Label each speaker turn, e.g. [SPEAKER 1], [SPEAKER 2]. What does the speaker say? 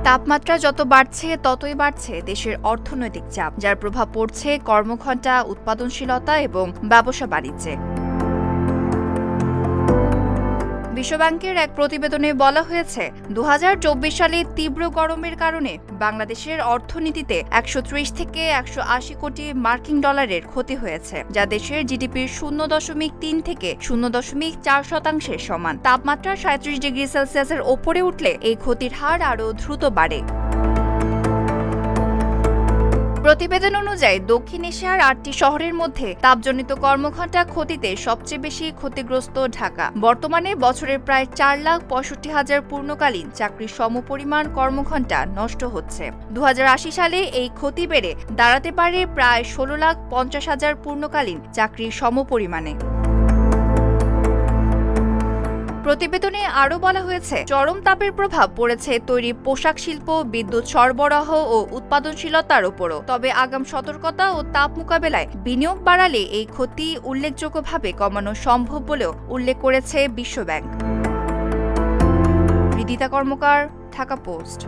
[SPEAKER 1] তাপমাত্রা যত বাড়ছে ততই বাড়ছে দেশের অর্থনৈতিক চাপ, যার প্রভাব পড়ছে কর্মঘণ্টা, উৎপাদনশীলতা এবং ব্যবসা বাণিজ্যে। বিশ্বব্যাংকের এক প্রতিবেদনে বলা হয়েছে 2024 সালে তীব্র গরমের কারণে বাংলাদেশের অর্থনীতিতে 130 থেকে 180 কোটি মার্কিন ডলারের ক্ষতি হয়েছে, যা দেশের জিডিপির 0.3 থেকে 0.4% সমান। তাপমাত্রা 37 ডিগ্রি সেলসিয়াসের ওপরে উঠলে এই ক্ষতির হার আরও দ্রুত বাড়ে। প্রতিবেদন অনুযায়ী দক্ষিণ এশিয়ার 8টি শহরের মধ্যে তাপজনিত কর্মঘণ্টা ক্ষতিতে সবচেয়ে বেশি ক্ষতিগ্রস্ত ঢাকা। বর্তমানে বছরের প্রায় 4,65,000 পূর্ণকালীন চাকরির সমপরিমাণ কর্মঘণ্টা নষ্ট হচ্ছে। 2080 সালে এই ক্ষতি বেড়ে দাঁড়াতে পারে প্রায় 16,50,000 পূর্ণকালীন চাকরির সমপরিমাণে। প্রতিবেদনে আরও বলা হয়েছে, চরম তাপের প্রভাব পড়েছে তৈরি পোশাক শিল্প, বিদ্যুৎ সরবরাহ ও উৎপাদনশীলতার উপরও। তবে আগাম সতর্কতা ও তাপ মোকাবেলায় বিনিয়োগ বাড়ালে এই ক্ষতি উল্লেখযোগ্যভাবে কমানো সম্ভব বলেও উল্লেখ করেছে বিশ্বব্যাংক। রিদিতা কর্মকার, ঢাকা পোস্ট।